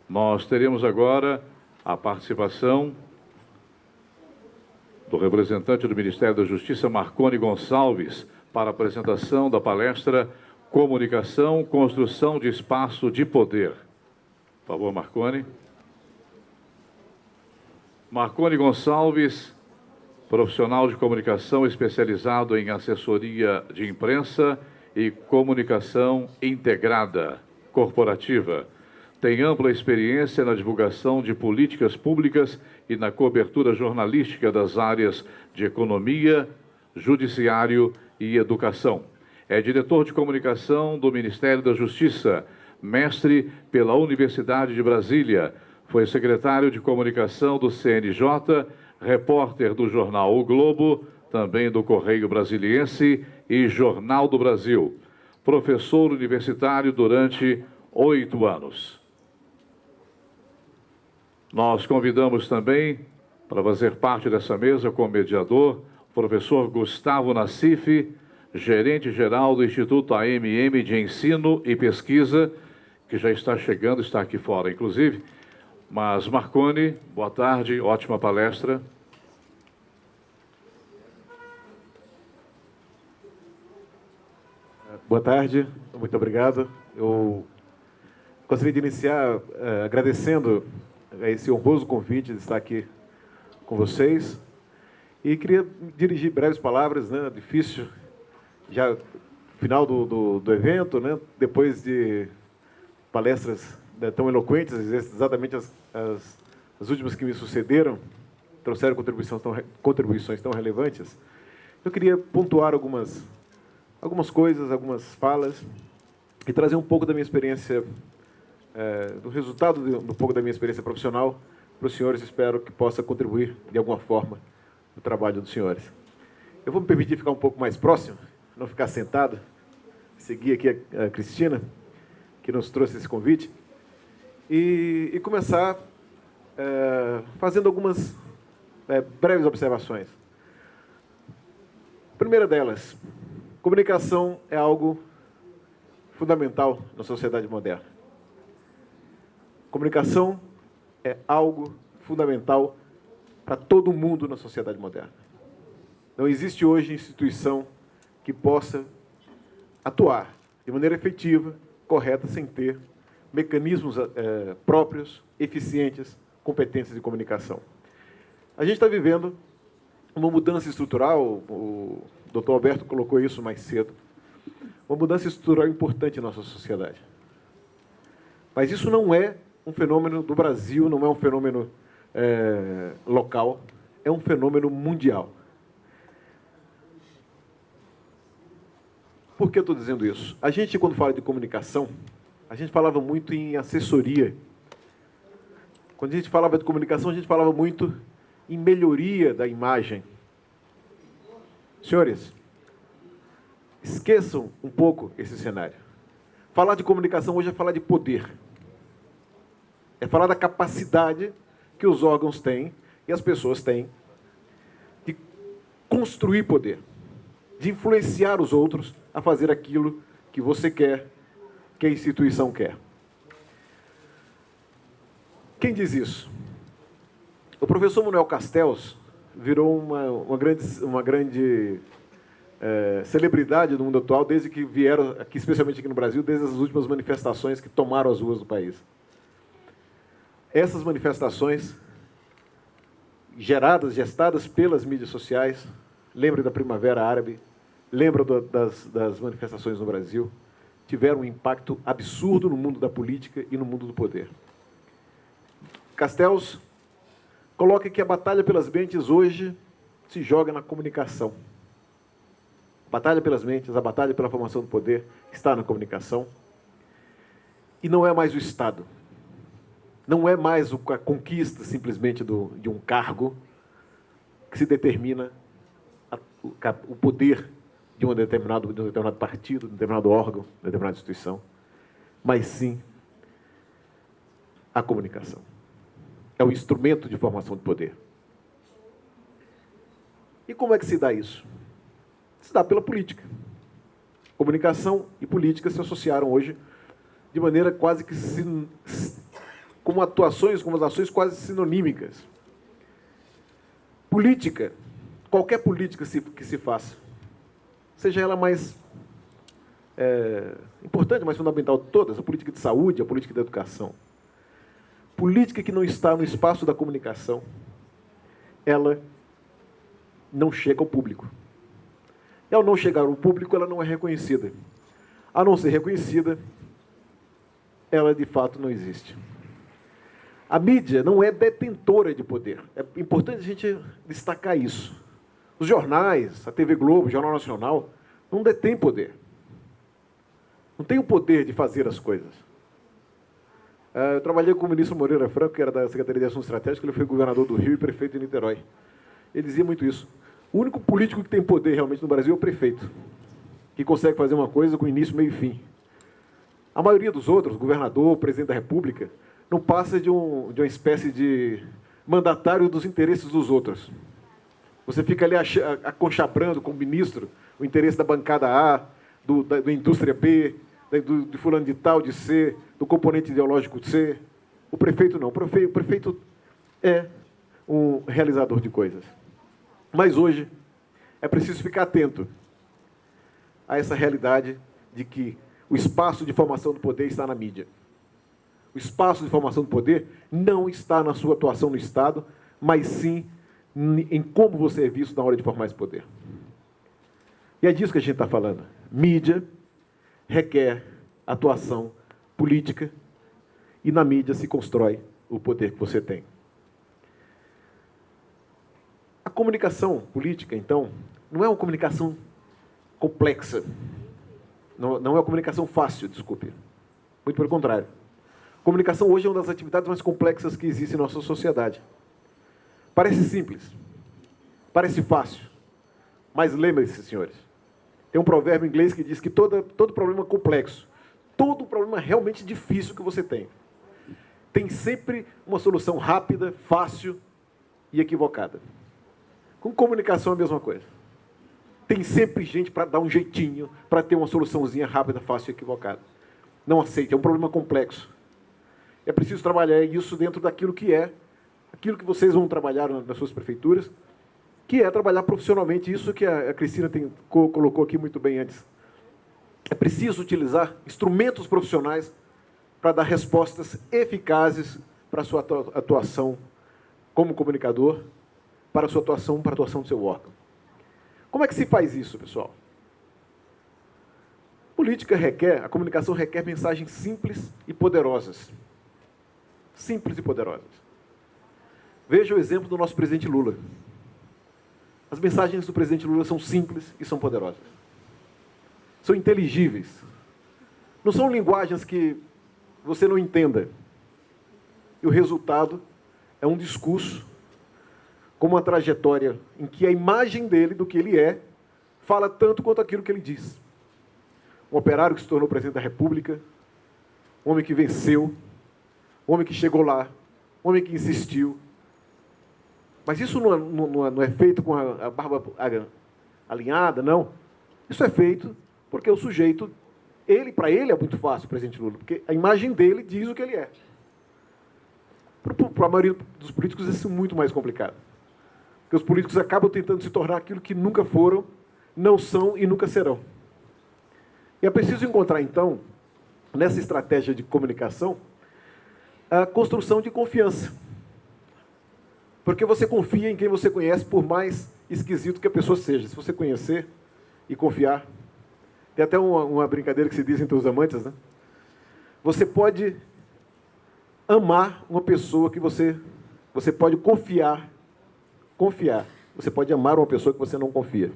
Nós teremos agora a participação do representante do Ministério da Justiça, Marcone Gonçalves, para a apresentação da palestra Comunicação, Construção de Espaço de Poder. Por favor, Marcone. Marcone Gonçalves, profissional de comunicação especializado em assessoria de imprensa e comunicação integrada corporativa. Tem ampla experiência na divulgação de políticas públicas e na cobertura jornalística das áreas de economia, judiciário e educação. É diretor de comunicação do Ministério da Justiça, mestre pela Universidade de Brasília, foi secretário de comunicação do CNJ, repórter do jornal O Globo, também do Correio Brasiliense e Jornal do Brasil. Professor universitário durante 8 anos. Nós convidamos também, para fazer parte dessa mesa como mediador, o professor Gustavo Nassif, gerente-geral do Instituto AMM de Ensino e Pesquisa, que já está chegando, está aqui fora, inclusive. Mas, Marcone, boa tarde, ótima palestra. Boa tarde, muito obrigado. Eu gostaria de iniciar agradecendo esse honroso convite de estar aqui com vocês e queria dirigir breves palavras, né? Difícil, já final do evento, né? Depois de palestras tão eloquentes, exatamente as últimas que me sucederam, trouxeram contribuições tão relevantes. Eu queria pontuar algumas coisas, algumas falas, e trazer um pouco da minha experiência, do resultado um pouco da minha experiência profissional para os senhores. Espero que possa contribuir de alguma forma no trabalho dos senhores. Eu vou me permitir ficar um pouco mais próximo, não ficar sentado, seguir aqui a Cristina, que nos trouxe esse convite, e começar fazendo algumas breves observações. A primeira delas: comunicação é algo fundamental na sociedade moderna. Comunicação é algo fundamental para todo mundo na sociedade moderna. Não existe hoje instituição que possa atuar de maneira efetiva, correta, sem ter mecanismos próprios, eficientes, competentes de comunicação. A gente está vivendo uma mudança estrutural, o Dr. Alberto colocou isso mais cedo, uma mudança estrutural importante em nossa sociedade. Mas isso não é um fenômeno do Brasil, não é um fenômeno local, é um fenômeno mundial. Por que eu estou dizendo isso? A gente, quando fala de comunicação, a gente falava muito em assessoria. Quando a gente falava de comunicação, a gente falava muito em melhoria da imagem. Senhores, esqueçam um pouco esse cenário. Falar de comunicação hoje é falar de poder. É falar da capacidade que os órgãos têm e as pessoas têm de construir poder, de influenciar os outros a fazer aquilo que você quer, que a instituição quer. Quem diz isso? O professor Manuel Castells virou uma grande celebridade do mundo atual, desde que vieram aqui, especialmente aqui no Brasil, desde as últimas manifestações que tomaram as ruas do país. Essas manifestações, gestadas pelas mídias sociais, lembre da Primavera Árabe, lembra das manifestações no Brasil, tiveram um impacto absurdo no mundo da política e no mundo do poder. Castells coloca que a batalha pelas mentes hoje se joga na comunicação. A batalha pelas mentes, a batalha pela formação do poder está na comunicação. E não é mais o Estado. Não é mais a conquista simplesmente de um cargo que se determina o poder de um determinado partido, de um determinado órgão, de uma determinada instituição, mas sim a comunicação. É o instrumento de formação de poder. E como é que se dá isso? Se dá pela política. Comunicação e política se associaram hoje de maneira quase que como atuações, como as ações quase sinonímicas. Política, qualquer política que se faça, seja ela mais importante, mais fundamental de todas, a política de saúde, a política de educação. Política que não está no espaço da comunicação, ela não chega ao público. E ao não chegar ao público, ela não é reconhecida. A não ser reconhecida, ela de fato não existe. A mídia não é detentora de poder. É importante a gente destacar isso. Os jornais, a TV Globo, o Jornal Nacional, não detêm poder. Não tem o poder de fazer as coisas. Eu trabalhei com o ministro Moreira Franco, que era da Secretaria de Assuntos Estratégicos, ele foi governador do Rio e prefeito de Niterói. Ele dizia muito isso. O único político que tem poder realmente no Brasil é o prefeito, que consegue fazer uma coisa com início, meio e fim. A maioria dos outros, governador, presidente da República, não passa de uma espécie de mandatário dos interesses dos outros. Você fica ali aconchabrando com o ministro o interesse da bancada A, da indústria B, de fulano de tal, de C, do componente ideológico C. O prefeito não. O prefeito é um realizador de coisas. Mas hoje é preciso ficar atento a essa realidade de que o espaço de formação do poder está na mídia. O espaço de formação do poder não está na sua atuação no Estado, mas sim em como você é visto na hora de formar esse poder. E é disso que a gente está falando. Mídia requer atuação política e na mídia se constrói o poder que você tem. A comunicação política, então, não é uma comunicação complexa. Não é uma comunicação fácil, desculpe. Muito pelo contrário. A comunicação hoje é uma das atividades mais complexas que existe em nossa sociedade. Parece simples, parece fácil, mas lembrem-se, senhores, tem um provérbio em inglês que diz que todo problema complexo, todo problema realmente difícil que você tem sempre uma solução rápida, fácil e equivocada. Com comunicação é a mesma coisa. Tem sempre gente para dar um jeitinho, para ter uma soluçãozinha rápida, fácil e equivocada. Não aceite, é um problema complexo. É preciso trabalhar isso dentro daquilo que aquilo que vocês vão trabalhar nas suas prefeituras, que é trabalhar profissionalmente, isso que a Cristina colocou aqui muito bem antes. É preciso utilizar instrumentos profissionais para dar respostas eficazes para a sua atuação como comunicador, para a atuação do seu órgão. Como é que se faz isso, pessoal? A comunicação requer mensagens simples e poderosas. Simples e poderosas. Veja o exemplo do nosso presidente Lula. As mensagens do presidente Lula são simples e são poderosas. São inteligíveis. Não são linguagens que você não entenda. E o resultado é um discurso com uma trajetória em que a imagem dele, do que ele é, fala tanto quanto aquilo que ele diz. Um operário que se tornou presidente da República, um homem que venceu, um homem que chegou lá, um homem que insistiu. Mas isso não é feito com a barba alinhada, não. Isso é feito porque o sujeito, para ele é muito fácil, o presidente Lula, porque a imagem dele diz o que ele é. Para a maioria dos políticos, isso é muito mais complicado. Porque os políticos acabam tentando se tornar aquilo que nunca foram, não são e nunca serão. E é preciso encontrar, então, nessa estratégia de comunicação, a construção de confiança. Porque você confia em quem você conhece, por mais esquisito que a pessoa seja. Se você conhecer e confiar. Tem até uma brincadeira que se diz entre os amantes, né? Você pode amar uma pessoa que você pode confiar. Você pode amar uma pessoa que você não confia.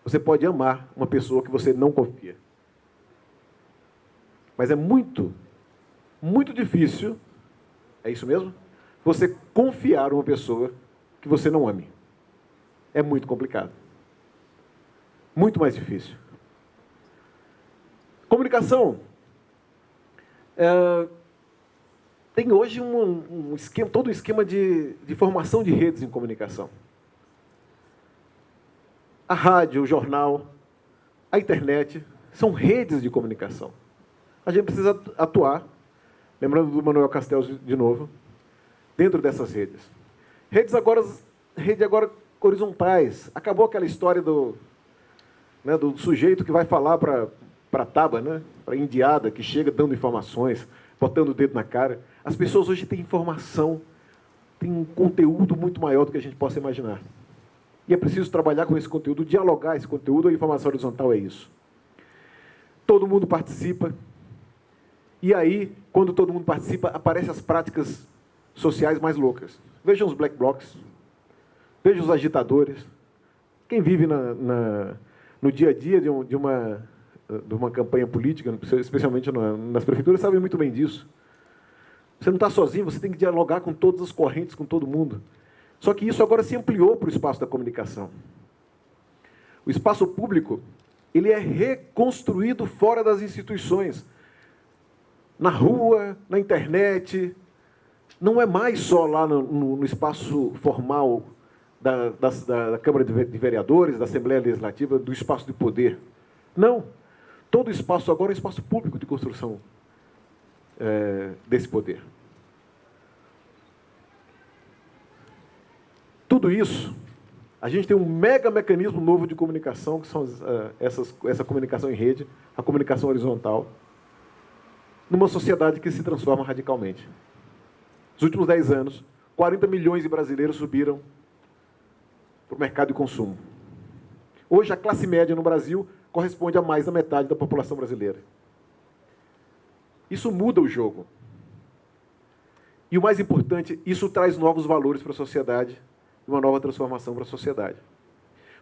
Você pode amar uma pessoa que você não confia. Mas é muito, muito difícil, é isso mesmo? Você confiar uma pessoa que você não ame. É muito complicado. Muito mais difícil. Comunicação. Tem hoje todo um esquema de formação de redes em comunicação. A rádio, o jornal, a internet, são redes de comunicação. A gente precisa atuar lembrando do Manuel Castells de novo, dentro dessas redes. Redes agora horizontais. Acabou aquela história do sujeito que vai falar para a tábua, né? Para a indiada, que chega dando informações, botando o dedo na cara. As pessoas hoje têm informação, têm um conteúdo muito maior do que a gente possa imaginar. E é preciso trabalhar com esse conteúdo, dialogar esse conteúdo. A informação horizontal é isso. Todo mundo participa. E aí, quando todo mundo participa, aparecem as práticas sociais mais loucas. Vejam os black blocs. Vejam os agitadores. Quem vive no dia a dia de uma campanha política, especialmente nas prefeituras, sabe muito bem disso. Você não está sozinho, você tem que dialogar com todas as correntes, com todo mundo. Só que isso agora se ampliou para o espaço da comunicação. O espaço público, ele é reconstruído fora das instituições. Na rua, na internet. Não é mais só lá no espaço formal da Câmara de Vereadores, da Assembleia Legislativa, do espaço de poder. Não. Todo espaço agora é espaço público de construção desse poder. Tudo isso, a gente tem um mega mecanismo novo de comunicação, que são essa comunicação em rede, a comunicação horizontal, numa sociedade que se transforma radicalmente. Nos últimos 10 anos, 40 milhões de brasileiros subiram para o mercado de consumo. Hoje, a classe média no Brasil corresponde a mais da metade da população brasileira. Isso muda o jogo. E o mais importante, isso traz novos valores para a sociedade, uma nova transformação para a sociedade.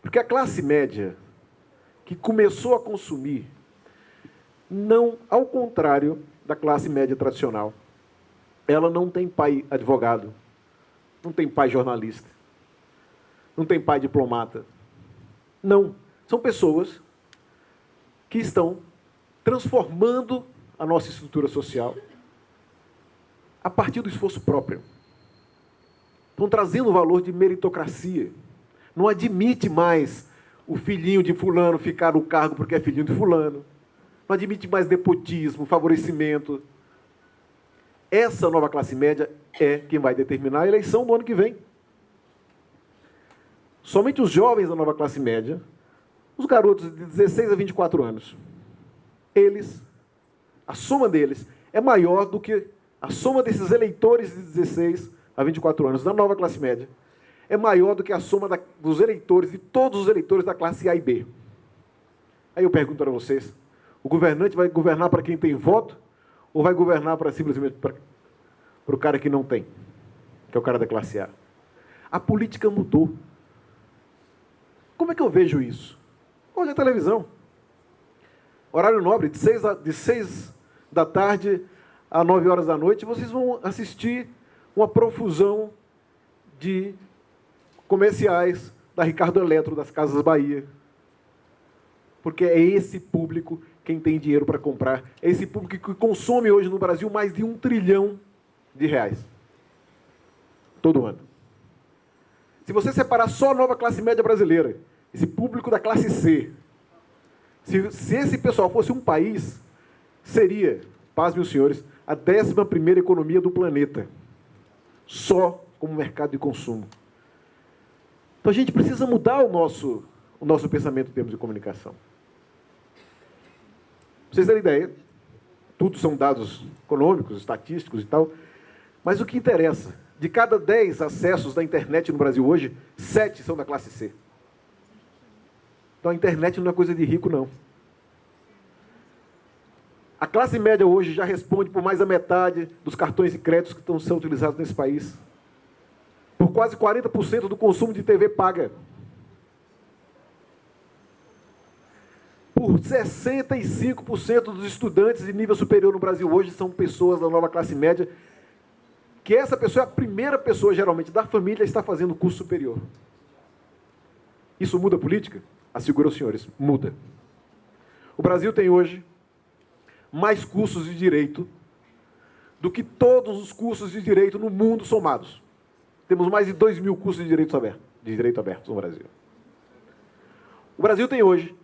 Porque a classe média, que começou a consumir, não, ao contrário da classe média tradicional, ela não tem pai advogado, não tem pai jornalista, não tem pai diplomata. Não. São pessoas que estão transformando a nossa estrutura social a partir do esforço próprio. Estão trazendo o valor de meritocracia. Não admite mais o filhinho de fulano ficar no cargo porque é filhinho de fulano. Não admite mais nepotismo, favorecimento. Essa nova classe média é quem vai determinar a eleição do ano que vem. Somente os jovens da nova classe média, os garotos de 16 a 24 anos, a soma deles é maior do que a soma desses eleitores de 16 a 24 anos da nova classe média, é maior do que a soma dos eleitores, de todos os eleitores da classe A e B. Aí eu pergunto para vocês, o governante vai governar para quem tem voto ou vai governar simplesmente para o cara que não tem, que é o cara da classe A? A política mudou. Como é que eu vejo isso? Olha a televisão. Horário nobre, de 6 da tarde a 9 horas da noite, vocês vão assistir uma profusão de comerciais da Ricardo Eletro, das Casas Bahia. Porque é esse público quem tem dinheiro para comprar. É esse público que consome hoje no Brasil mais de R$1 trilhão. Todo ano. Se você separar só a nova classe média brasileira, esse público da classe C, se esse pessoal fosse um país, seria, pasmem os senhores, a 11ª economia do planeta. Só como mercado de consumo. Então a gente precisa mudar o nosso pensamento em termos de comunicação. Pra vocês terem ideia, tudo são dados econômicos, estatísticos e tal, mas o que interessa, de cada 10 acessos da internet no Brasil hoje, 7 são da classe C. Então a internet não é coisa de rico, não. A classe média hoje já responde por mais da metade dos cartões de crédito que estão sendo utilizados nesse país. Por quase 40% do consumo de TV paga. Por 65% dos estudantes de nível superior no Brasil hoje são pessoas da nova classe média, que essa pessoa é a primeira pessoa, geralmente, da família a estar fazendo curso superior. Isso muda a política? Asseguro aos senhores, muda. O Brasil tem hoje mais cursos de direito do que todos os cursos de direito no mundo somados. Temos mais de 2.000 cursos de direito abertos no Brasil. O Brasil tem hoje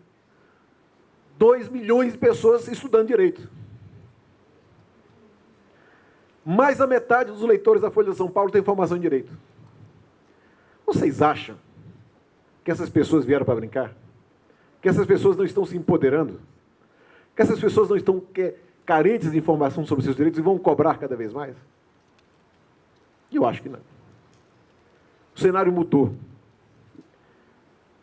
2 milhões de pessoas estudando direito. Mais da metade dos leitores da Folha de São Paulo tem formação em direito. Vocês acham que essas pessoas vieram para brincar? Que essas pessoas não estão se empoderando? Que essas pessoas não estão carentes de informação sobre seus direitos e vão cobrar cada vez mais? Eu acho que não. O cenário mudou.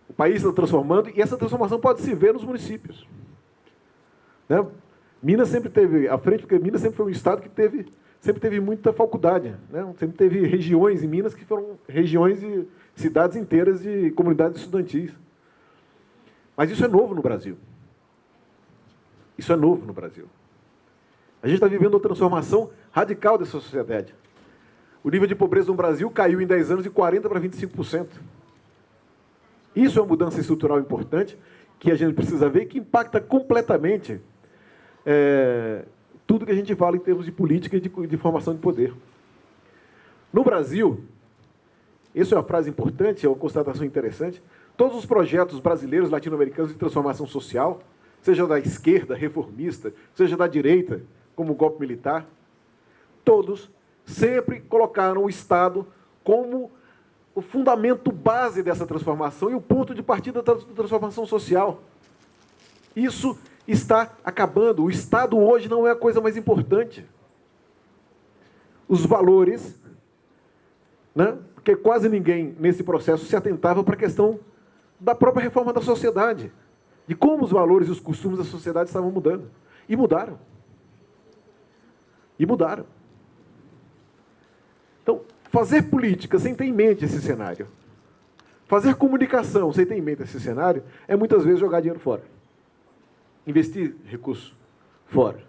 O país está transformando e essa transformação pode se ver nos municípios. Né? Minas sempre teve à frente, porque Minas sempre foi um estado que sempre teve muita faculdade. Né? Sempre teve regiões em Minas que foram regiões e cidades inteiras de comunidades estudantis. Mas isso é novo no Brasil. Isso é novo no Brasil. A gente está vivendo uma transformação radical dessa sociedade. O nível de pobreza no Brasil caiu em 10 anos de 40% para 25%. Isso é uma mudança estrutural importante que a gente precisa ver e que impacta completamente tudo que a gente fala em termos de política e de formação de poder. No Brasil, isso é uma frase importante, é uma constatação interessante, todos os projetos brasileiros, latino-americanos de transformação social, seja da esquerda, reformista, seja da direita, como o golpe militar, todos sempre colocaram o Estado como o fundamento base dessa transformação e o ponto de partida da transformação social. Isso está acabando. O Estado hoje não é a coisa mais importante. Os valores, né? Porque quase ninguém nesse processo se atentava para a questão da própria reforma da sociedade, de como os valores e os costumes da sociedade estavam mudando. E mudaram. E mudaram. Então, fazer política sem ter em mente esse cenário, fazer comunicação sem ter em mente esse cenário, é muitas vezes jogar dinheiro fora. Investir recurso fora.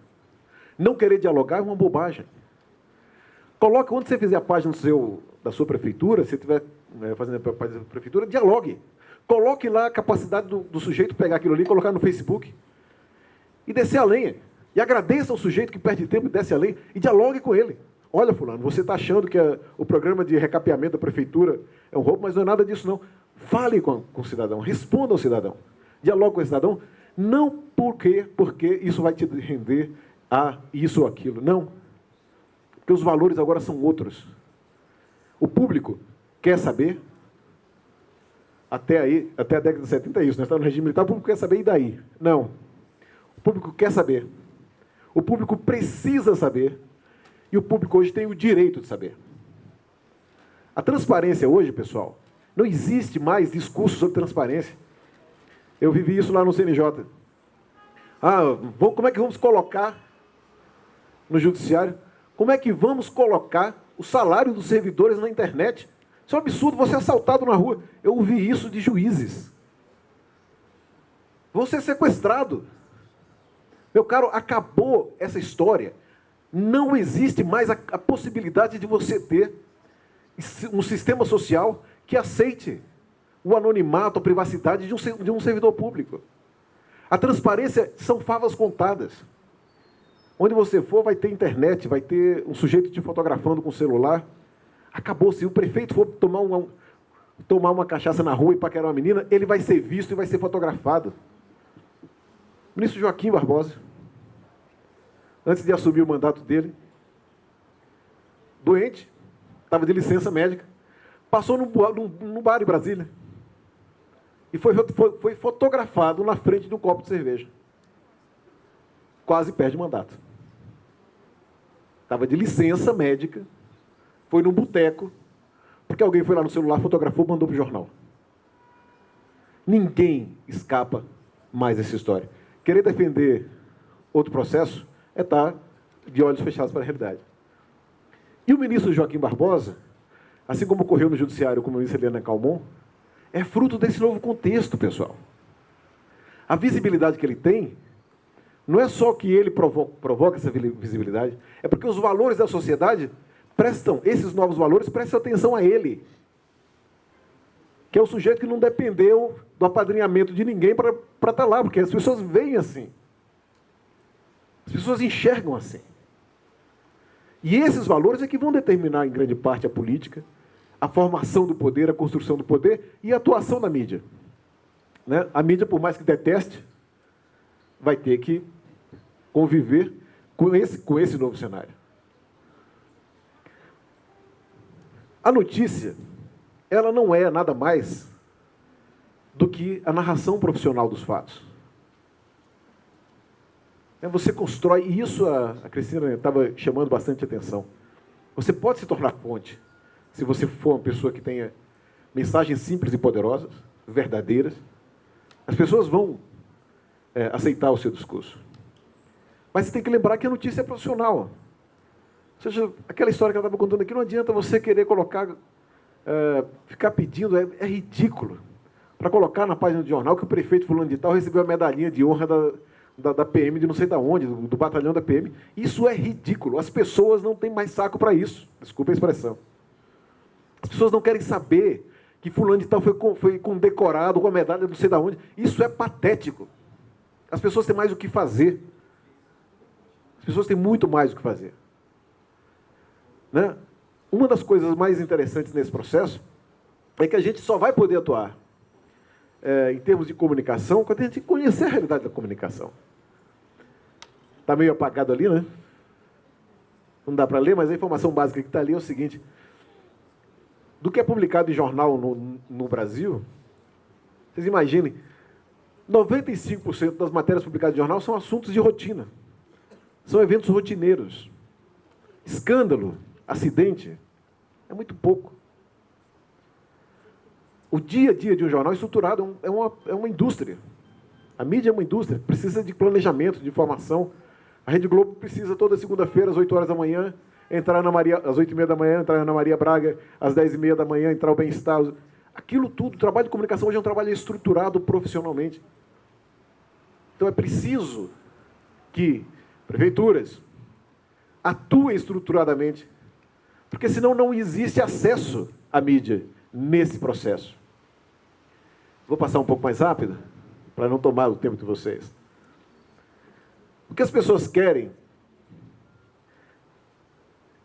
Não querer dialogar é uma bobagem. Coloque, quando você fizer a página da sua prefeitura, se estiver fazendo a página da prefeitura, dialogue. Coloque lá a capacidade do sujeito pegar aquilo ali, colocar no Facebook e descer a lenha. E agradeça ao sujeito que perde tempo e desce a lenha e dialogue com ele. Olha, fulano, você está achando que o programa de recapeamento da prefeitura é um roubo, mas não é nada disso, não. Fale com o cidadão, responda ao cidadão. Dialogue com o cidadão, não porque isso vai te render a isso ou aquilo, não. Porque os valores agora são outros. O público quer saber, até a década de 70 é isso, nós estamos no regime militar, o público quer saber, e daí? Não. O público quer saber. O público precisa saber. E o público hoje tem o direito de saber. A transparência hoje, pessoal, não existe mais discurso sobre transparência. Eu vivi isso lá no CNJ. Como é que vamos colocar no judiciário? Como é que vamos colocar o salário dos servidores na internet? Isso é um absurdo, você é assaltado na rua. Eu ouvi isso de juízes. Vou ser sequestrado. Meu caro, acabou essa história. Não existe mais a possibilidade de você ter um sistema social que aceite o anonimato, a privacidade de um servidor público. A transparência são favas contadas. Onde você for, vai ter internet, vai ter um sujeito te fotografando com o celular. Acabou. Se o prefeito for tomar uma cachaça na rua e paquerar uma menina, ele vai ser visto e vai ser fotografado. O ministro Joaquim Barbosa, antes de assumir o mandato dele, doente, estava de licença médica, passou no bar em Brasília e foi fotografado na frente de um copo de cerveja. Quase perde o mandato. Estava de licença médica, foi num boteco, porque alguém foi lá no celular, fotografou, mandou para o jornal. Ninguém escapa mais dessa história. Querer defender outro processo é estar de olhos fechados para a realidade. E o ministro Joaquim Barbosa, assim como ocorreu no judiciário com a ministra Helena Calmon, é fruto desse novo contexto, pessoal. A visibilidade que ele tem não é só que ele provoca essa visibilidade, é porque os valores da sociedade esses novos valores prestam atenção a ele, que é o sujeito que não dependeu do apadrinhamento de ninguém para estar lá, porque as pessoas veem assim. As pessoas enxergam assim. E esses valores é que vão determinar, em grande parte, a política, a formação do poder, a construção do poder e a atuação da mídia. Né? A mídia, por mais que deteste, vai ter que conviver com esse novo cenário. A notícia, ela não é nada mais do que a narração profissional dos fatos. Você constrói, e isso a Cristina estava chamando bastante atenção. Você pode se tornar fonte, se você for uma pessoa que tenha mensagens simples e poderosas, verdadeiras. As pessoas vão aceitar o seu discurso. Mas você tem que lembrar que a notícia é profissional. Ou seja, aquela história que eu estava contando aqui, não adianta você querer colocar, ficar pedindo, é ridículo. Para colocar na página do jornal que o prefeito fulano de tal recebeu a medalhinha de honra da PM de não sei de onde, do batalhão da PM. Isso é ridículo. As pessoas não têm mais saco para isso. Desculpa a expressão. As pessoas não querem saber que fulano de tal foi condecorado com a medalha de não sei de onde. Isso é patético. As pessoas têm mais o que fazer. As pessoas têm muito mais o que fazer. Né? Uma das coisas mais interessantes nesse processo é que a gente só vai poder atuar em termos de comunicação quando a gente conhecer a realidade da comunicação. Está meio apagado ali, né? Não dá para ler, mas a informação básica que está ali é o seguinte: do que é publicado em jornal no Brasil, vocês imaginem, 95% das matérias publicadas em jornal são assuntos de rotina. São eventos rotineiros. Escândalo, acidente, é muito pouco. O dia a dia de um jornal estruturado é uma indústria. A mídia é uma indústria, precisa de planejamento, de informação. A Rede Globo precisa, toda segunda-feira, às 8 horas da manhã, entrar na Maria, às 8h30 da manhã, entrar na Maria Braga, às 10h30 da manhã, entrar o Bem-Estar. Aquilo tudo, o trabalho de comunicação hoje é um trabalho estruturado profissionalmente. Então é preciso que prefeituras atuem estruturadamente, porque senão não existe acesso à mídia nesse processo. Vou passar um pouco mais rápido, para não tomar o tempo de vocês. O que as pessoas querem,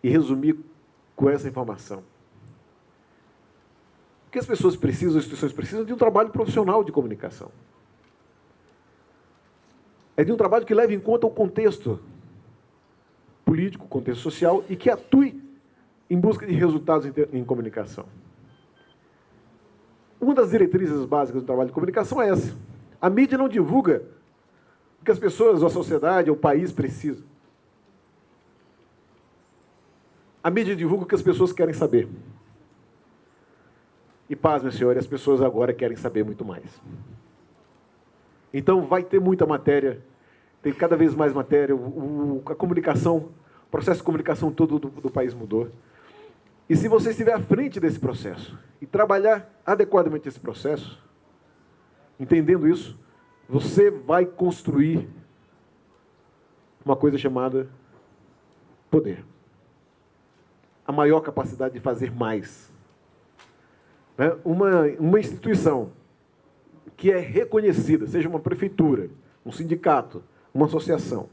e resumir com essa informação, o que as pessoas precisam, as instituições precisam, de um trabalho profissional de comunicação. É de um trabalho que leve em conta o contexto político, o contexto social, e que atue em busca de resultados em comunicação. Uma das diretrizes básicas do trabalho de comunicação é essa. A mídia não divulga o que as pessoas, a sociedade, o país precisam. A mídia divulga o que as pessoas querem saber. E, paz, meu senhor, as pessoas agora querem saber muito mais. Então, vai ter muita matéria, tem cada vez mais matéria, a comunicação, o processo de comunicação todo do país mudou. E se você estiver à frente desse processo e trabalhar adequadamente esse processo, entendendo isso, você vai construir uma coisa chamada poder. A maior capacidade de fazer mais. Uma instituição que é reconhecida, seja uma prefeitura, um sindicato, uma associação,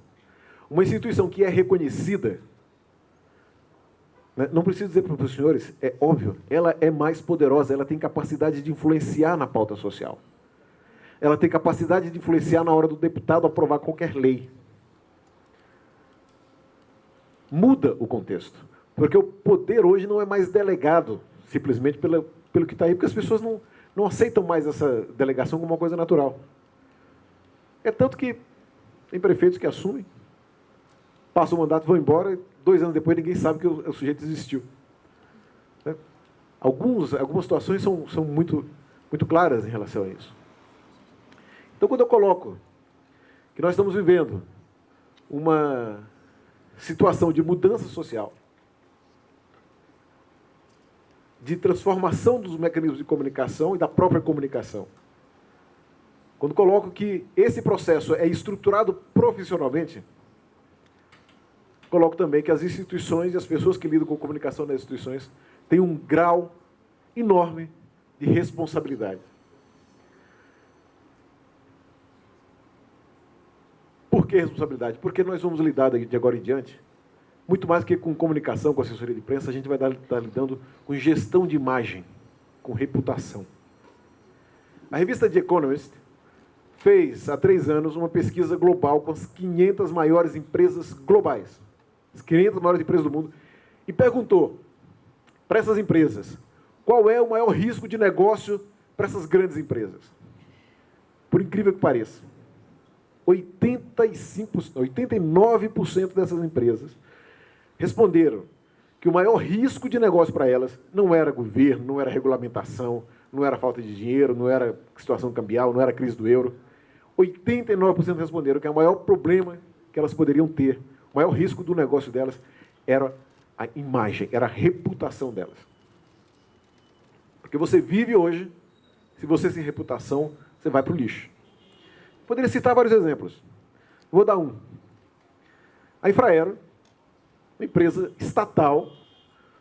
uma instituição que é reconhecida, não preciso dizer para os senhores, é óbvio, ela é mais poderosa, ela tem capacidade de influenciar na pauta social. Ela tem capacidade de influenciar na hora do deputado aprovar qualquer lei. Muda o contexto. Porque o poder hoje não é mais delegado, simplesmente pelo que está aí, porque as pessoas não aceitam mais essa delegação como uma coisa natural. É tanto que tem prefeitos que assumem, passam o mandato, vão embora, 2 anos depois ninguém sabe que o sujeito existiu. Algumas situações são muito claras em relação a isso. Então, quando eu coloco que nós estamos vivendo uma situação de mudança social, de transformação dos mecanismos de comunicação e da própria comunicação, quando coloco que esse processo é estruturado profissionalmente, coloco também que as instituições e as pessoas que lidam com comunicação nas instituições têm um grau enorme de responsabilidade. Por que responsabilidade? Porque nós vamos lidar de agora em diante, muito mais que com comunicação, com assessoria de imprensa, a gente vai estar lidando com gestão de imagem, com reputação. A revista The Economist fez, há 3 anos, uma pesquisa global com as 500 maiores empresas globais, as 500 maiores empresas do mundo, e perguntou para essas empresas, qual é o maior risco de negócio para essas grandes empresas? Por incrível que pareça, 89% dessas empresas responderam que o maior risco de negócio para elas não era governo, não era regulamentação, não era falta de dinheiro, não era situação cambial, não era crise do euro. 89% responderam que o maior problema que elas poderiam ter, o maior risco do negócio delas, era a imagem, era a reputação delas. Porque você vive hoje, se você sem reputação, você vai para o lixo. Poderia citar vários exemplos. Vou dar um. A Infraero, uma empresa estatal,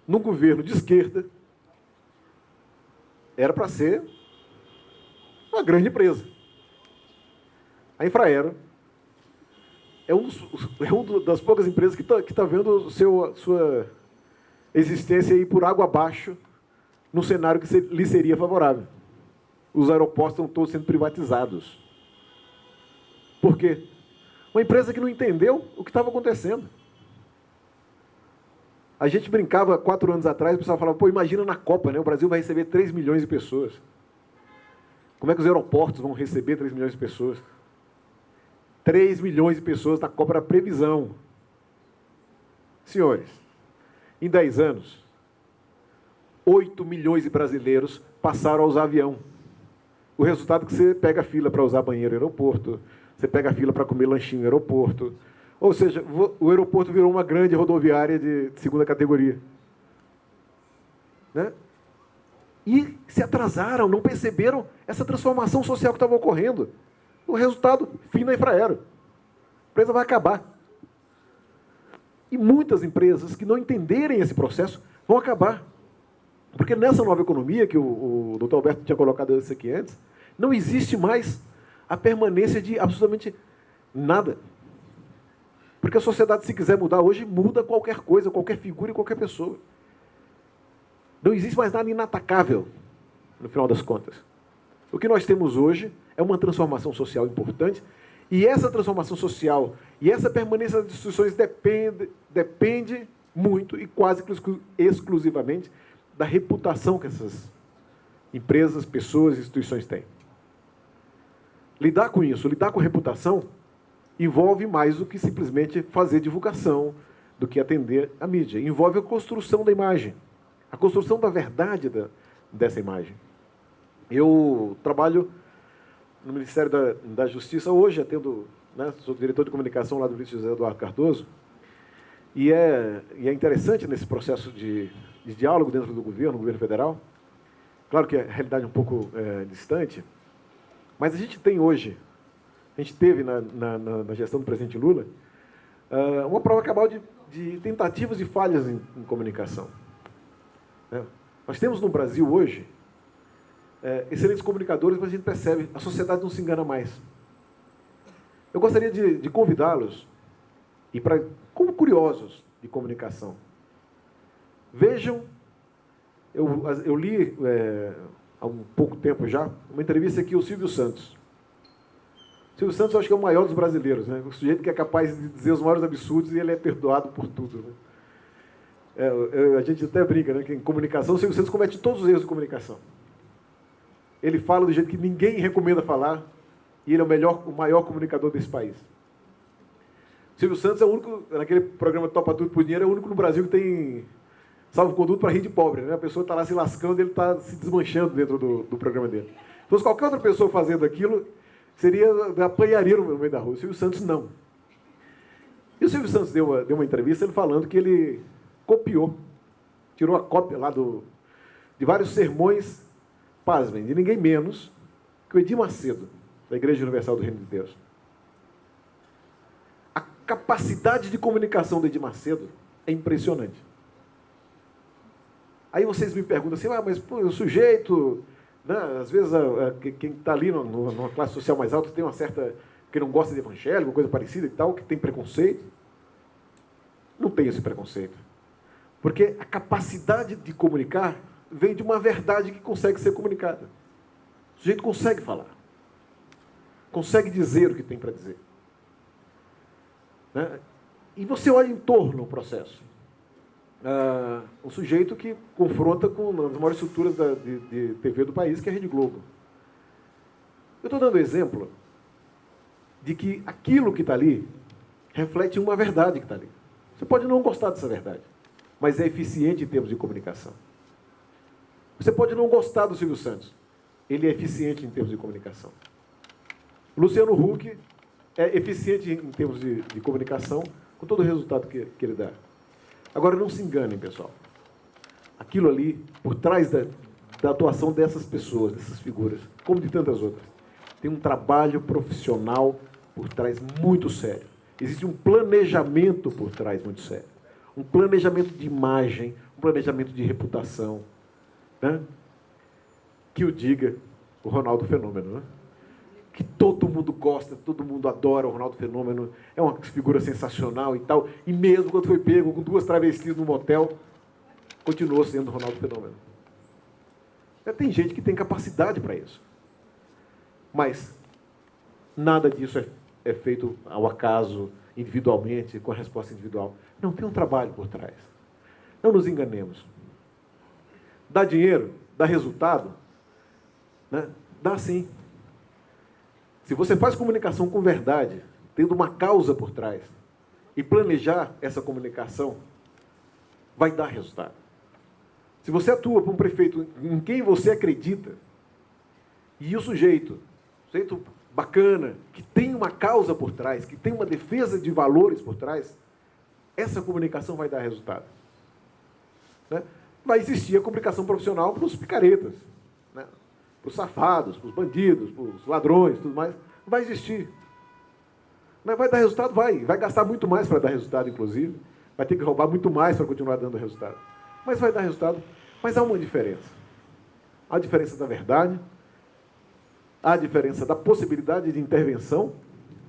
num governo de esquerda, era para ser uma grande empresa. A Infraero é uma das poucas empresas que tá vendo sua existência ir por água abaixo num cenário que lhe seria favorável. Os aeroportos estão todos sendo privatizados. Por quê? Uma empresa que não entendeu o que estava acontecendo. A gente brincava 4 anos atrás, o pessoal falava, pô, imagina na Copa, né? O Brasil vai receber 3 milhões de pessoas. Como é que os aeroportos vão receber 3 milhões de pessoas? 3 milhões de pessoas na Copa era previsão. Senhores, em 10 anos, 8 milhões de brasileiros passaram a usar avião. O resultado é que você pega fila para usar banheiro no aeroporto, você pega fila para comer lanchinho no aeroporto. Ou seja, o aeroporto virou uma grande rodoviária de segunda categoria. Né? E se atrasaram, não perceberam essa transformação social que estava ocorrendo. O resultado, fim da Infraero. A empresa vai acabar. E muitas empresas que não entenderem esse processo vão acabar. Porque nessa nova economia, que o Dr. Alberto tinha colocado isso aqui antes, não existe mais a permanência de absolutamente nada. Porque a sociedade, se quiser mudar hoje, muda qualquer coisa, qualquer figura e qualquer pessoa. Não existe mais nada inatacável, no final das contas. O que nós temos hoje é uma transformação social importante, e essa transformação social e essa permanência das instituições depende muito e quase exclusivamente da reputação que essas empresas, pessoas e instituições têm. Lidar com isso, lidar com reputação, envolve mais do que simplesmente fazer divulgação, do que atender a mídia. Envolve a construção da imagem, a construção da verdade dessa imagem. Eu trabalho no Ministério da Justiça hoje, sou diretor de comunicação lá do ministro José Eduardo Cardoso, e é interessante nesse processo de diálogo dentro do governo federal. Claro que a realidade é um pouco distante, mas a gente teve na gestão do presidente Lula uma prova cabal de tentativas e falhas em comunicação. Nós temos no Brasil hoje excelentes comunicadores, mas a gente percebe, a sociedade não se engana mais. Eu gostaria de convidá-los, como curiosos de comunicação, vejam, eu li há um pouco tempo já, uma entrevista aqui ao Silvio Santos. Silvio Santos, eu acho que é o maior dos brasileiros, né? O sujeito que é capaz de dizer os maiores absurdos e ele é perdoado por tudo. Né? A gente até brinca, né? Que em comunicação, o Silvio Santos comete todos os erros de comunicação. Ele fala do jeito que ninguém recomenda falar e ele é o maior comunicador desse país. O Silvio Santos é o único, naquele programa Topa Tudo por Dinheiro, é o único no Brasil que tem salvo-conduto para rir de pobre. Né? A pessoa está lá se lascando e ele está se desmanchando dentro do programa dele. Então, se qualquer outra pessoa fazendo aquilo, apanharia no meio da rua. O Silvio Santos, não. E o Silvio Santos deu uma entrevista ele falando que ele copiou, tirou a cópia lá de vários sermões, pasmem, de ninguém menos que o Edir Macedo, da Igreja Universal do Reino de Deus. A capacidade de comunicação do Edir Macedo é impressionante. Aí vocês me perguntam assim, mas pô, o sujeito, né, às vezes quem está ali numa classe social mais alta tem uma certa, que não gosta de evangélico, coisa parecida e tal, que tem preconceito. Não tem esse preconceito. Porque a capacidade de comunicar vem de uma verdade que consegue ser comunicada. O sujeito consegue falar. Consegue dizer o que tem para dizer. Né? E você olha em torno ao processo. um sujeito que confronta com uma das maiores estruturas de TV do país, que é a Rede Globo. Eu estou dando exemplo de que aquilo que está ali reflete uma verdade que está ali. Você pode não gostar dessa verdade, mas é eficiente em termos de comunicação. Você pode não gostar do Silvio Santos, ele é eficiente em termos de comunicação. Luciano Huck é eficiente em termos de comunicação, com todo o resultado que ele dá. Agora, não se enganem, pessoal. Aquilo ali, por trás da atuação dessas pessoas, dessas figuras, como de tantas outras, tem um trabalho profissional por trás muito sério. Existe um planejamento por trás muito sério. Um planejamento de imagem, um planejamento de reputação. Né? Que o diga o Ronaldo Fenômeno, né? Que todo mundo gosta, todo mundo adora o Ronaldo Fenômeno, é uma figura sensacional e tal, e mesmo quando foi pego com 2 travestis no motel, continuou sendo o Ronaldo Fenômeno. Tem gente que tem capacidade para isso. Mas nada disso é feito ao acaso, individualmente, com a resposta individual. Não, tem um trabalho por trás. Não nos enganemos. Dá dinheiro, dá resultado, né? Dá sim. Se você faz comunicação com verdade, tendo uma causa por trás, e planejar essa comunicação, vai dar resultado. Se você atua para um prefeito em quem você acredita, e o sujeito bacana, que tem uma causa por trás, que tem uma defesa de valores por trás, essa comunicação vai dar resultado. Né? Vai existir a comunicação profissional para os picaretas, né? Para os safados, para os bandidos, para os ladrões, tudo mais. Vai existir. Mas vai dar resultado? Vai gastar muito mais para dar resultado, inclusive. Vai ter que roubar muito mais para continuar dando resultado. Mas vai dar resultado. Mas há uma diferença. Há a diferença da verdade, há a diferença da possibilidade de intervenção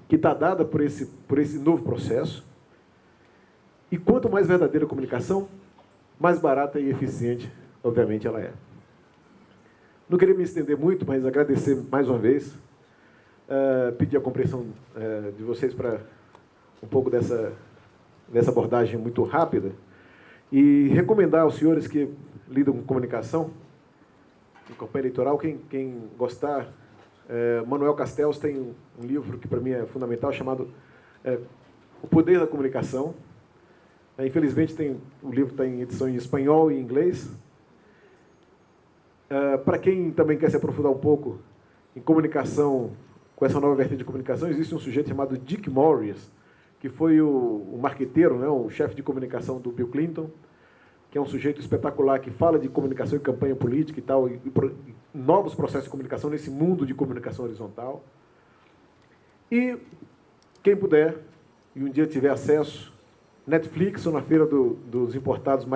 que está dada por esse novo processo. E quanto mais verdadeira a comunicação, mais barata e eficiente, obviamente, ela é. Não queria me estender muito, mas agradecer mais uma vez, pedir a compreensão de vocês para um pouco dessa abordagem muito rápida e recomendar aos senhores que lidam com comunicação, em campanha eleitoral, quem gostar, Manuel Castells tem um livro que para mim é fundamental, chamado O Poder da Comunicação. Infelizmente o livro está em edição em espanhol e em inglês. Para quem também quer se aprofundar um pouco em comunicação, com essa nova vertente de comunicação, existe um sujeito chamado Dick Morris, que foi o marqueteiro, né, o chefe de comunicação do Bill Clinton, que é um sujeito espetacular, que fala de comunicação e campanha política e tal, e novos processos de comunicação nesse mundo de comunicação horizontal. E quem puder, e um dia tiver acesso, Netflix, ou na feira dos importados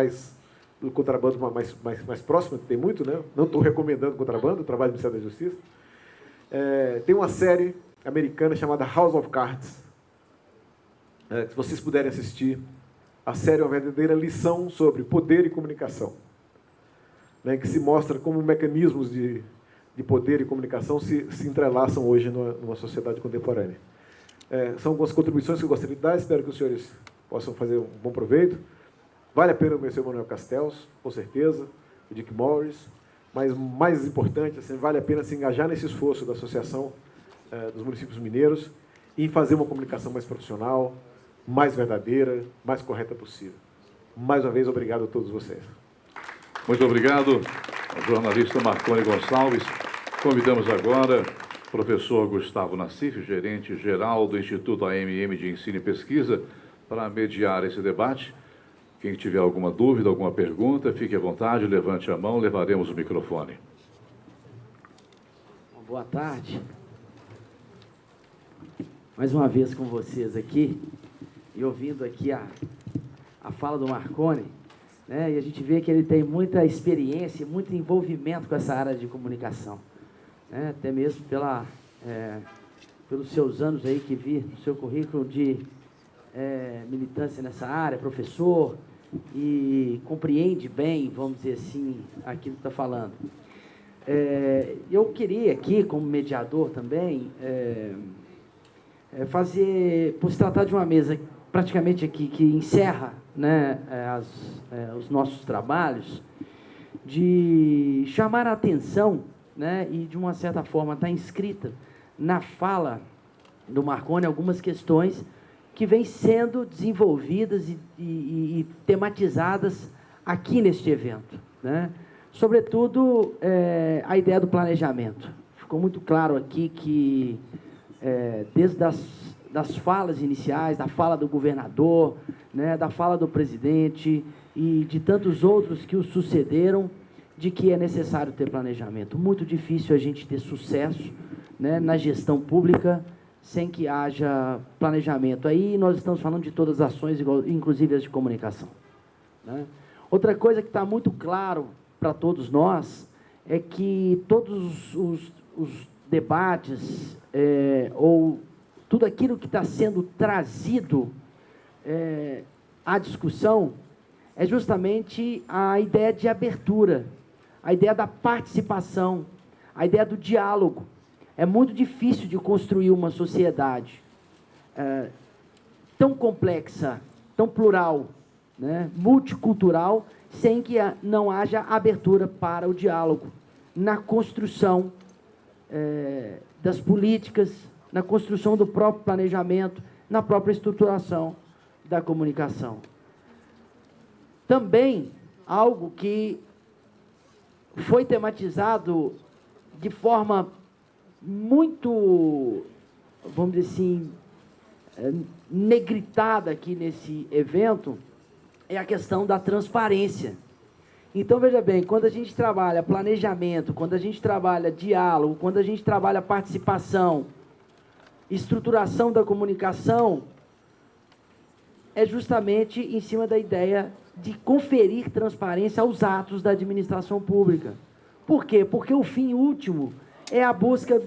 do contrabando mais próximo, que tem muito, né? Não estou recomendando contrabando, o trabalho do Ministério da Justiça. Tem uma série americana chamada House of Cards. Se vocês puderem assistir, a série é uma verdadeira lição sobre poder e comunicação, né? Que se mostra como mecanismos de poder e comunicação se entrelaçam hoje numa sociedade contemporânea. São algumas contribuições que eu gostaria de dar, espero que os senhores possam fazer um bom proveito. Vale a pena conhecer o Manuel Castells, com certeza, o Dick Morris, mas mais importante, assim, vale a pena se engajar nesse esforço da Associação dos Municípios Mineiros e em fazer uma comunicação mais profissional, mais verdadeira, mais correta possível. Mais uma vez, obrigado a todos vocês. Muito obrigado ao jornalista Marconi Gonçalves. Convidamos agora o professor Gustavo Nassif, gerente-geral do Instituto AMM de Ensino e Pesquisa, para mediar esse debate. Quem tiver alguma dúvida, alguma pergunta, fique à vontade, levante a mão, levaremos o microfone. Boa tarde. Mais uma vez com vocês aqui, e ouvindo aqui a fala do Marconi, né, e a gente vê que ele tem muita experiência, muito envolvimento com essa área de comunicação, né, até mesmo pelos seus anos aí que vi no seu currículo de militância nessa área, professor, e compreende bem, vamos dizer assim, aquilo que está falando. Eu queria aqui, como mediador também, por se tratar de uma mesa praticamente aqui que encerra né, os nossos trabalhos, de chamar a atenção, né, e de uma certa forma está inscrita na fala do Marconi algumas questões que vêm sendo desenvolvidas e tematizadas aqui neste evento, né? Sobretudo, a ideia do planejamento. Ficou muito claro aqui que, desde das falas iniciais, da fala do governador, né, da fala do presidente e de tantos outros que o sucederam, de que é necessário ter planejamento. Muito difícil a gente ter sucesso, né, na gestão pública sem que haja planejamento. Aí nós estamos falando de todas as ações, inclusive as de comunicação, né? Outra coisa que está muito claro para todos nós é que todos os debates, ou tudo aquilo que está sendo trazido à discussão é justamente a ideia de abertura, a ideia da participação, a ideia do diálogo. É muito difícil de construir uma sociedade tão complexa, tão plural, né, multicultural, sem que não haja abertura para o diálogo na construção das políticas, na construção do próprio planejamento, na própria estruturação da comunicação. Também algo que foi tematizado de forma muito, vamos dizer assim, negritada aqui nesse evento, é a questão da transparência. Então, veja bem, quando a gente trabalha planejamento, quando a gente trabalha diálogo, quando a gente trabalha participação, estruturação da comunicação, é justamente em cima da ideia de conferir transparência aos atos da administração pública. Por quê? Porque o fim último é a busca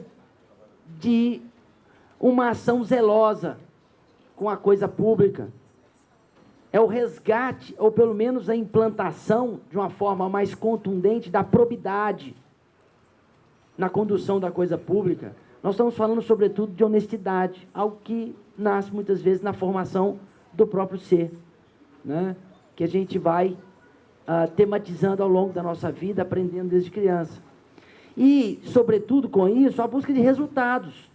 de uma ação zelosa com a coisa pública. É o resgate, ou pelo menos a implantação, de uma forma mais contundente, da probidade na condução da coisa pública. Nós estamos falando, sobretudo, de honestidade, algo que nasce, muitas vezes, na formação do próprio ser, né? Que a gente vai tematizando ao longo da nossa vida, aprendendo desde criança. E, sobretudo, com isso, a busca de resultados.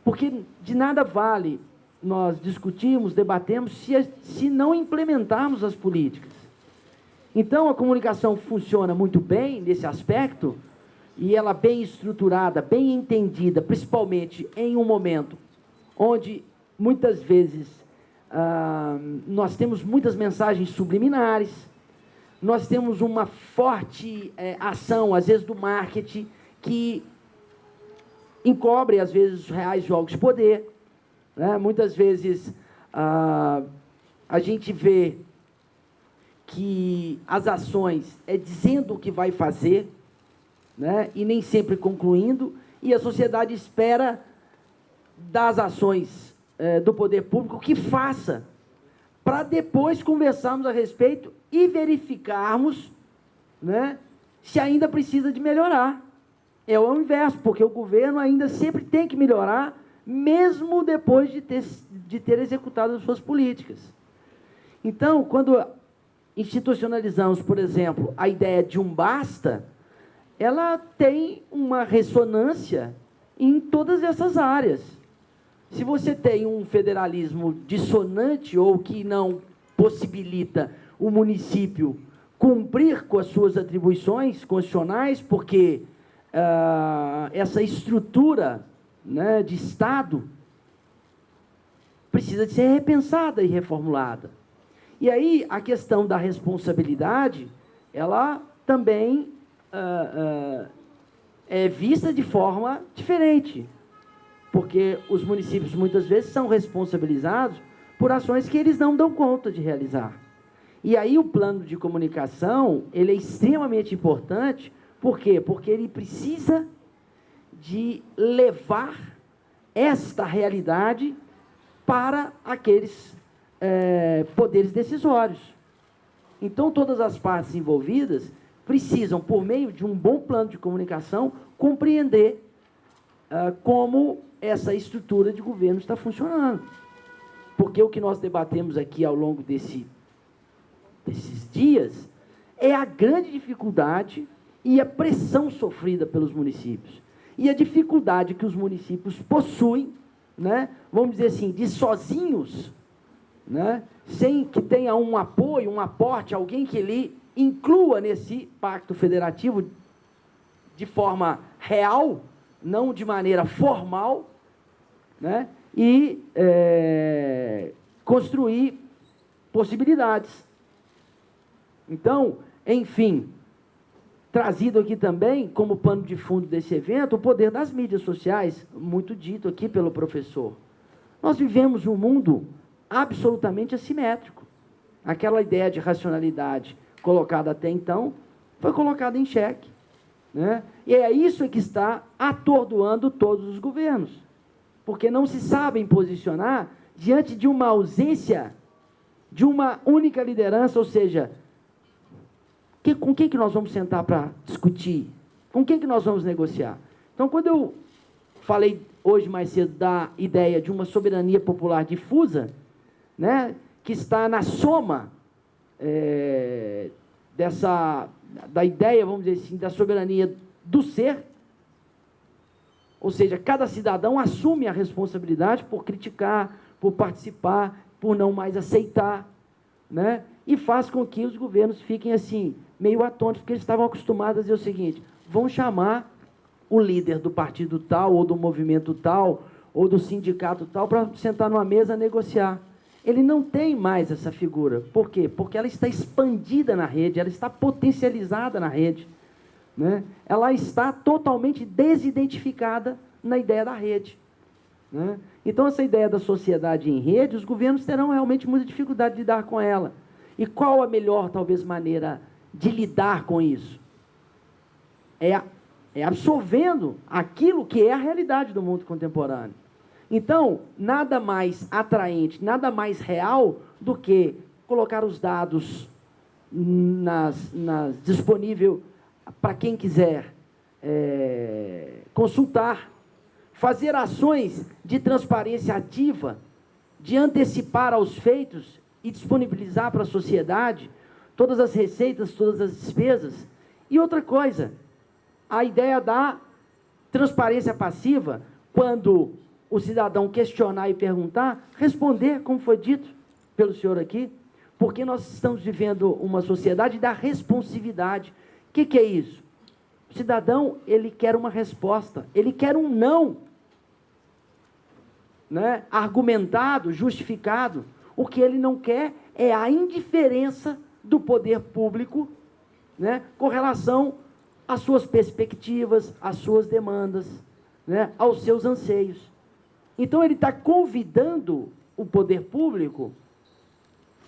Porque de nada vale nós discutirmos, debatemos, se não implementarmos as políticas. Então, a comunicação funciona muito bem nesse aspecto, e ela bem estruturada, bem entendida, principalmente em um momento onde, muitas vezes, nós temos muitas mensagens subliminares, nós temos uma forte ação, às vezes, do marketing, que encobre, às vezes, os reais jogos de poder, né? Muitas vezes a gente vê que as ações dizendo o que vai fazer, né? E nem sempre concluindo, e a sociedade espera das ações do poder público que faça, para depois conversarmos a respeito e verificarmos, né, se ainda precisa de melhorar. É o inverso, porque o governo ainda sempre tem que melhorar, mesmo depois de ter executado as suas políticas. Então, quando institucionalizamos, por exemplo, a ideia de um basta, ela tem uma ressonância em todas essas áreas. Se você tem um federalismo dissonante ou que não possibilita o município cumprir com as suas atribuições constitucionais, porque essa estrutura, né, de Estado precisa de ser repensada e reformulada. E aí a questão da responsabilidade, ela também é vista de forma diferente, porque os municípios muitas vezes são responsabilizados por ações que eles não dão conta de realizar. E aí o plano de comunicação, ele é extremamente importante. Por quê? Porque ele precisa de levar esta realidade para aqueles poderes decisórios. Então, todas as partes envolvidas precisam, por meio de um bom plano de comunicação, compreender como essa estrutura de governo está funcionando. Porque o que nós debatemos aqui ao longo desse desses dias é a grande dificuldade e a pressão sofrida pelos municípios. E a dificuldade que os municípios possuem, né, vamos dizer assim, de sozinhos, né, sem que tenha um apoio, um aporte, alguém que lhe inclua nesse pacto federativo de forma real, não de maneira formal, né, e construir possibilidades. Então, enfim, trazido aqui também, como pano de fundo desse evento, o poder das mídias sociais, muito dito aqui pelo professor. Nós vivemos um mundo absolutamente assimétrico. Aquela ideia de racionalidade colocada até então foi colocada em xeque, né? E é isso que está atordoando todos os governos, porque não se sabem posicionar diante de uma ausência de uma única liderança, ou seja, com quem que nós vamos sentar para discutir? Com quem que nós vamos negociar? Então, quando eu falei hoje mais cedo da ideia de uma soberania popular difusa, né, que está na soma da ideia, vamos dizer assim, da soberania do ser, ou seja, cada cidadão assume a responsabilidade por criticar, por participar, por não mais aceitar, né, e faz com que os governos fiquem assim, meio atônitos, porque eles estavam acostumados a dizer o seguinte: vão chamar o líder do partido tal, ou do movimento tal, ou do sindicato tal, para sentar numa mesa negociar. Ele não tem mais essa figura. Por quê? Porque ela está expandida na rede, ela está potencializada na rede, né? Ela está totalmente desidentificada na ideia da rede, né? Então, essa ideia da sociedade em rede, os governos terão realmente muita dificuldade de lidar com ela. E qual a melhor, talvez, maneira de lidar com isso? É absorvendo aquilo que é a realidade do mundo contemporâneo. Então, nada mais atraente, nada mais real do que colocar os dados disponível para quem quiser consultar, fazer ações de transparência ativa, de antecipar aos feitos e disponibilizar para a sociedade todas as receitas, todas as despesas. E outra coisa, a ideia da transparência passiva, quando o cidadão questionar e perguntar, responder, como foi dito pelo senhor aqui, porque nós estamos vivendo uma sociedade da responsividade. O que é isso? O cidadão, ele quer uma resposta, ele quer um não, né, argumentado, justificado. O que ele não quer é a indiferença do poder público, né, com relação às suas perspectivas, às suas demandas, né, aos seus anseios. Então, ele está convidando o poder público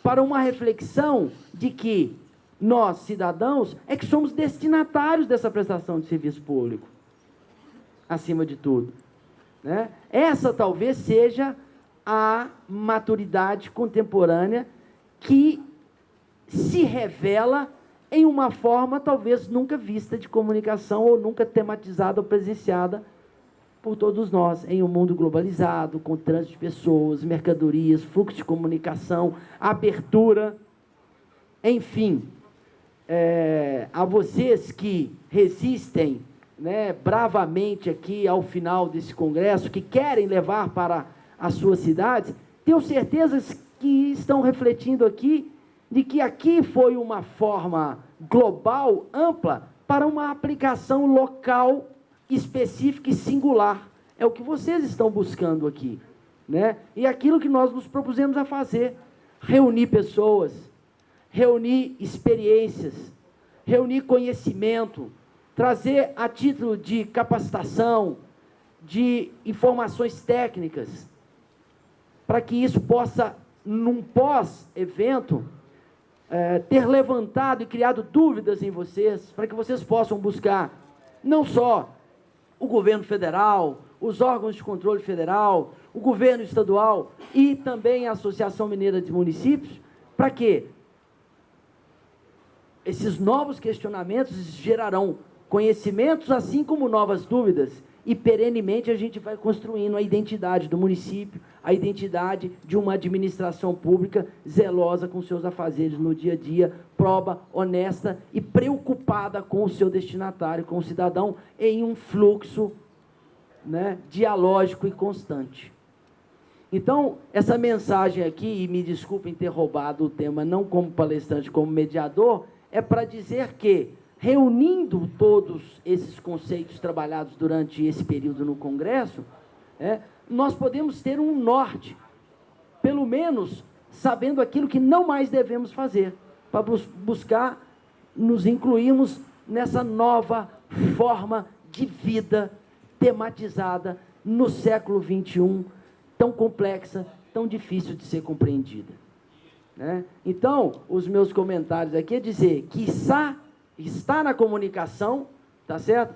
para uma reflexão de que nós, cidadãos, é que somos destinatários dessa prestação de serviço público, acima de tudo, né? Essa talvez seja a maturidade contemporânea que se revela em uma forma talvez nunca vista de comunicação ou nunca tematizada ou presenciada por todos nós, em um mundo globalizado, com trânsito de pessoas, mercadorias, fluxo de comunicação, abertura, enfim. A vocês que resistem, né, bravamente aqui ao final desse congresso, que querem levar para as suas cidades, tenho certeza que estão refletindo aqui de que aqui foi uma forma global, ampla, para uma aplicação local, específica e singular. É o que vocês estão buscando aqui, né? E aquilo que nós nos propusemos a fazer: reunir pessoas, reunir experiências, reunir conhecimento, trazer a título de capacitação, de informações técnicas, para que isso possa, num pós-evento, ter levantado e criado dúvidas em vocês, para que vocês possam buscar não só o governo federal, os órgãos de controle federal, o governo estadual e também a Associação Mineira de Municípios, para que esses novos questionamentos gerarão conhecimentos, assim como novas dúvidas, e perenemente a gente vai construindo a identidade do município, a identidade de uma administração pública zelosa com seus afazeres no dia a dia, proba, honesta e preocupada com o seu destinatário, com o cidadão, em um fluxo, né, dialógico e constante. Então, essa mensagem aqui, e me desculpe ter roubado o tema não como palestrante, como mediador, é para dizer que, reunindo todos esses conceitos trabalhados durante esse período no Congresso, nós podemos ter um norte, pelo menos sabendo aquilo que não mais devemos fazer, para buscar nos incluirmos nessa nova forma de vida tematizada no século XXI, tão complexa, tão difícil de ser compreendida. Né? Então, os meus comentários aqui é dizer que está na comunicação, tá certo?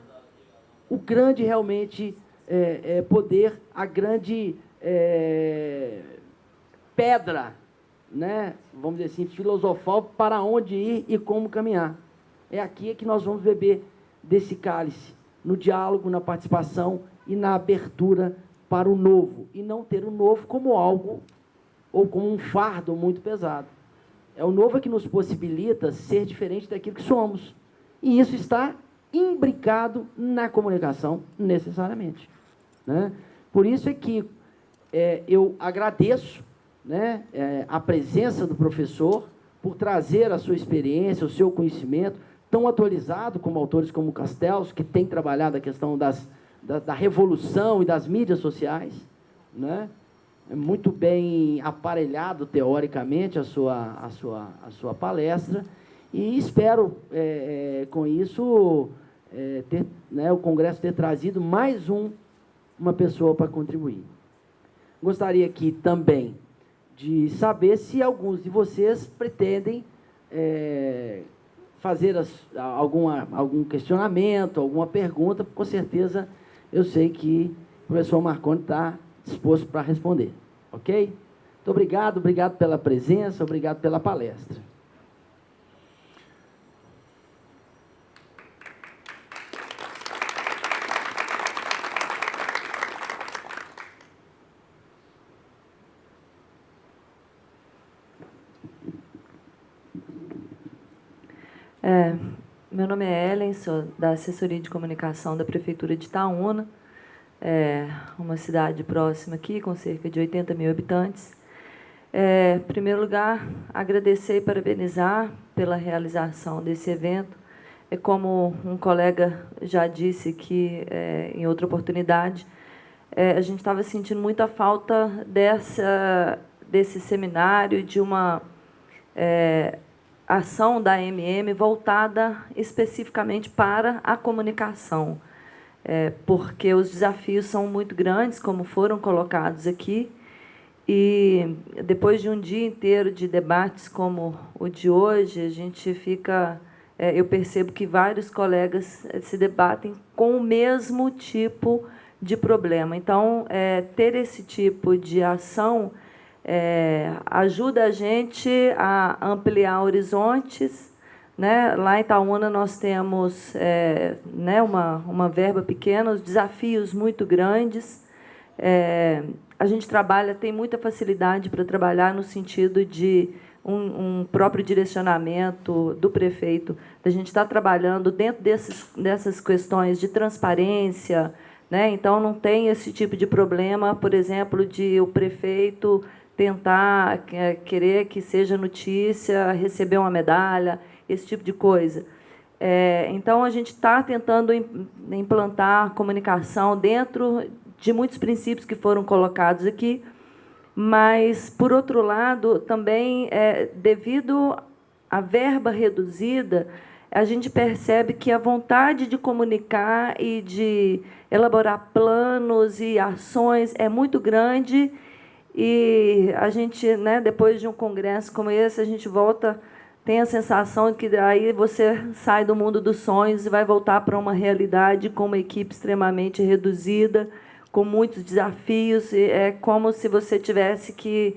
O grande, realmente, poder, a grande pedra, né? Vamos dizer assim, filosofal, para onde ir e como caminhar. É aqui que nós vamos beber desse cálice, no diálogo, na participação e na abertura para o novo, e não ter o novo como algo, ou como um fardo muito pesado. É o novo que nos possibilita ser diferente daquilo que somos. E isso está imbricado na comunicação, necessariamente. Né? Por isso é que eu agradeço, né, a presença do professor, por trazer a sua experiência, o seu conhecimento, tão atualizado como autores como Castells, que tem trabalhado a questão da revolução e das mídias sociais, né? É muito bem aparelhado, teoricamente, a sua palestra, e espero, com isso, o Congresso ter trazido mais uma pessoa para contribuir. Gostaria aqui também de saber se alguns de vocês pretendem fazer algum questionamento, alguma pergunta. Com certeza, eu sei que o professor Marconi está disposto para responder. Ok? Muito obrigado pela presença, obrigado pela palestra. Meu nome é Ellen, sou da assessoria de comunicação da Prefeitura de Itaúna, uma cidade próxima aqui, com cerca de 80 mil habitantes. Em primeiro lugar, agradecer e parabenizar pela realização desse evento. Como um colega já disse que, em outra oportunidade, a gente estava sentindo muita falta desse seminário, de uma ação da AMM voltada especificamente para a comunicação, porque os desafios são muito grandes, como foram colocados aqui, e depois de um dia inteiro de debates como o de hoje, a gente fica... eu percebo que vários colegas se debatem com o mesmo tipo de problema. Então, ter esse tipo de ação ajuda a gente a ampliar horizontes, né? Lá em Itaúna nós temos uma verba pequena, os desafios muito grandes. A gente tem muita facilidade para trabalhar no sentido de um próprio direcionamento do prefeito, da gente estar trabalhando dentro dessas questões de transparência, né? Então, não tem esse tipo de problema, por exemplo, de o prefeito tentar querer que seja notícia, receber uma medalha, esse tipo de coisa. Então, a gente está tentando implantar comunicação dentro de muitos princípios que foram colocados aqui, mas, por outro lado, também, devido à verba reduzida, a gente percebe que a vontade de comunicar e de elaborar planos e ações é muito grande. E a gente, né, depois de um congresso como esse, a gente volta, tem a sensação de que aí você sai do mundo dos sonhos e vai voltar para uma realidade com uma equipe extremamente reduzida, com muitos desafios. É como se você tivesse que...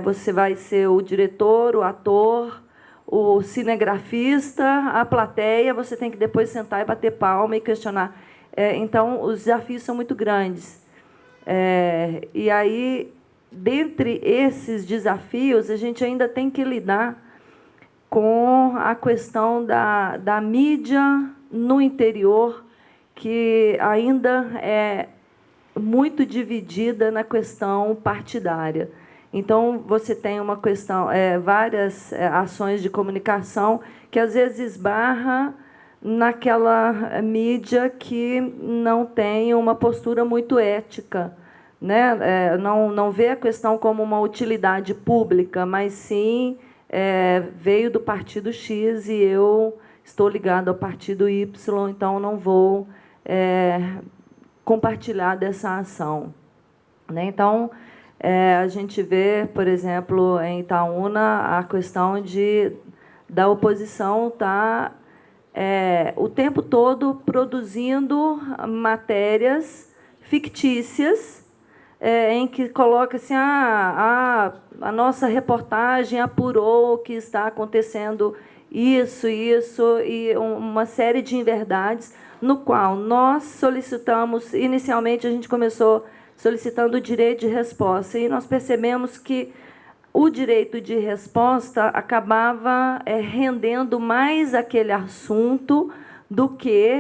você vai ser o diretor, o ator, o cinegrafista, a plateia, você tem que depois sentar e bater palma e questionar. Então, os desafios são muito grandes. E aí, dentre esses desafios, a gente ainda tem que lidar com a questão da mídia no interior, que ainda é muito dividida na questão partidária. Então, você tem uma questão, várias ações de comunicação que, às vezes, esbarra naquela mídia que não tem uma postura muito ética, né? Não vê a questão como uma utilidade pública, mas sim veio do partido X e eu estou ligado ao partido Y, então não vou compartilhar dessa ação, né? Então, a gente vê, por exemplo, em Itaúna, a questão da oposição estar o tempo todo produzindo matérias fictícias, em que coloca assim, a nossa reportagem apurou que está acontecendo isso, e uma série de inverdades, no qual nós solicitamos, inicialmente a gente começou solicitando o direito de resposta, e nós percebemos que o direito de resposta acabava rendendo mais aquele assunto do que,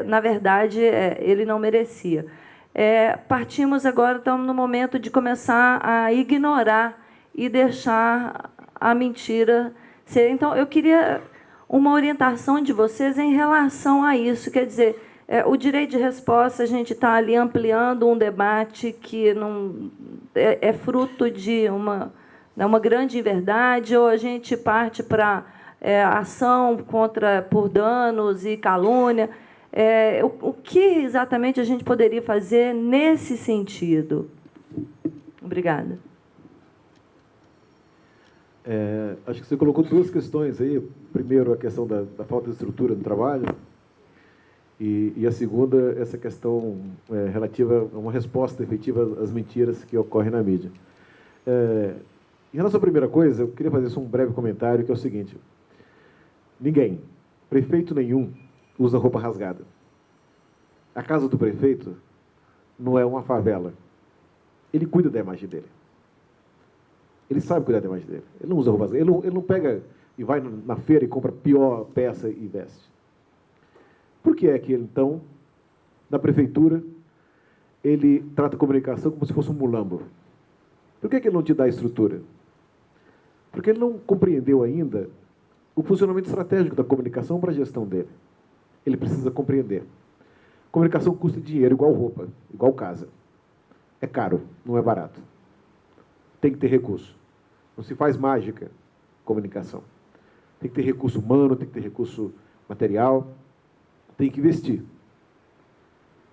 na verdade, ele não merecia. Partimos agora, estamos no momento de começar a ignorar e deixar a mentira ser. Então, eu queria uma orientação de vocês em relação a isso. Quer dizer, o direito de resposta, a gente está ali ampliando um debate que não é fruto de uma grande inverdade, ou a gente parte para ação por danos e calúnia. O que exatamente a gente poderia fazer nesse sentido? Obrigada. Acho que você colocou duas questões aí. Primeiro, a questão da falta de estrutura no trabalho, e a segunda, essa questão relativa a uma resposta efetiva às mentiras que ocorrem na mídia. Em relação à primeira coisa, eu queria fazer só um breve comentário, que é o seguinte: ninguém, prefeito nenhum, usa roupa rasgada. A casa do prefeito não é uma favela. Ele cuida da imagem dele. Ele sabe cuidar da imagem dele. Ele não usa roupa rasgada. Ele não pega e vai na feira e compra a pior peça e veste. Por que é que ele, então, na prefeitura, ele trata a comunicação como se fosse um mulambo? Por que ele não te dá estrutura? Porque ele não compreendeu ainda o funcionamento estratégico da comunicação para a gestão dele. Ele precisa compreender. Comunicação custa dinheiro, igual roupa, igual casa. É caro, não é barato. Tem que ter recurso. Não se faz mágica comunicação. Tem que ter recurso humano, tem que ter recurso material, tem que investir.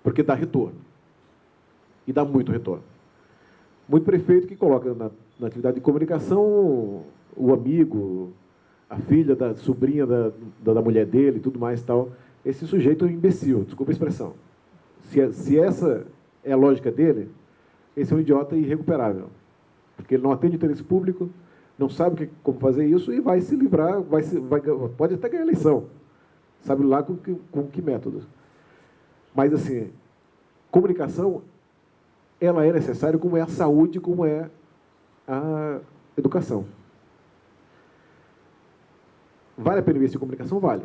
Porque dá retorno. E dá muito retorno. Muito prefeito que coloca na atividade de comunicação o amigo, a filha da sobrinha da mulher dele e tudo mais e tal. Esse sujeito é um imbecil, desculpa a expressão. Se essa é a lógica dele, esse é um idiota irrecuperável. Porque ele não atende o interesse público, não sabe como fazer isso e vai se livrar, pode até ganhar a eleição. Sabe lá com que método. Mas, assim, comunicação, ela é necessária, como é a saúde, como é a educação. Vale a pena investir em comunicação? Vale.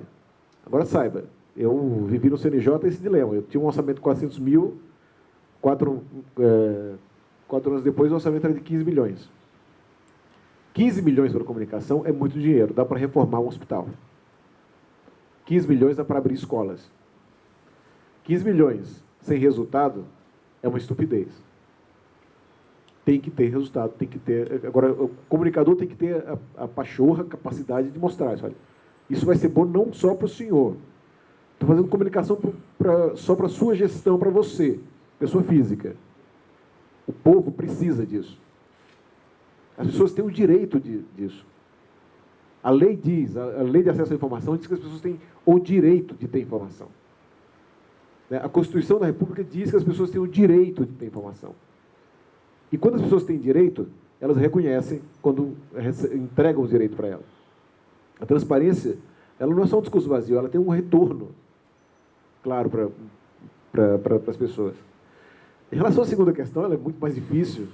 Agora, saiba, eu vivi no CNJ esse dilema. Eu tinha um orçamento de 400 mil, 4 anos depois o orçamento era de 15 milhões. 15 milhões para a comunicação é muito dinheiro, dá para reformar um hospital. 15 milhões dá para abrir escolas. 15 milhões sem resultado é uma estupidez. Tem que ter resultado, tem que ter... Agora, o comunicador tem que ter a pachorra, a capacidade de mostrar isso. Olha, isso vai ser bom não só para o senhor. Estou fazendo comunicação só para a sua gestão, para você, pessoa física. O povo precisa disso. As pessoas têm o direito disso. A lei diz, a lei de acesso à informação diz que as pessoas têm o direito de ter informação. A Constituição da República diz que as pessoas têm o direito de ter informação. E quando as pessoas têm direito, elas reconhecem quando entregam os direitos para elas. A transparência, ela não é só um discurso vazio, ela tem um retorno, claro, para as pessoas. Em relação à segunda questão, ela é muito mais difícil,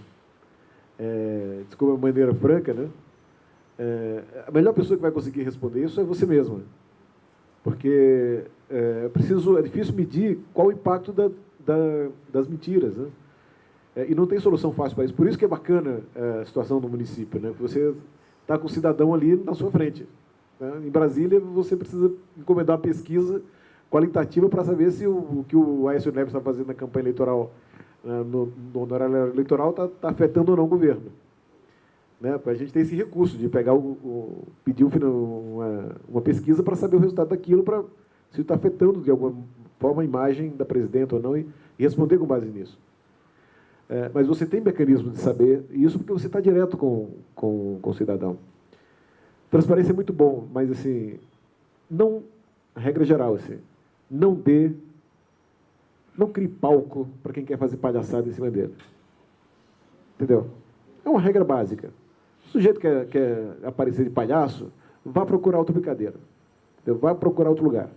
desculpa a maneira franca, né? A melhor pessoa que vai conseguir responder isso é você mesma, porque é difícil medir qual o impacto das mentiras, né? E não tem solução fácil para isso. Por isso que é bacana a situação do município, né? Você está com o cidadão ali na sua frente, né? Em Brasília, você precisa encomendar uma pesquisa qualitativa para saber se o que o Aécio Neves está fazendo na campanha eleitoral, no horário eleitoral, está afetando ou não o governo. Né? A gente tem esse recurso de pegar pedir uma pesquisa para saber o resultado daquilo, para se está afetando de alguma forma a imagem da presidenta ou não, e responder com base nisso. Mas você tem mecanismo de saber isso porque você está direto com o cidadão. Transparência é muito bom, mas assim, não, a regra geral, assim, não crie palco para quem quer fazer palhaçada em cima dele. Entendeu? É uma regra básica. Se o sujeito quer aparecer de palhaço, vá procurar outra brincadeira. Entendeu? Vá procurar outro lugar.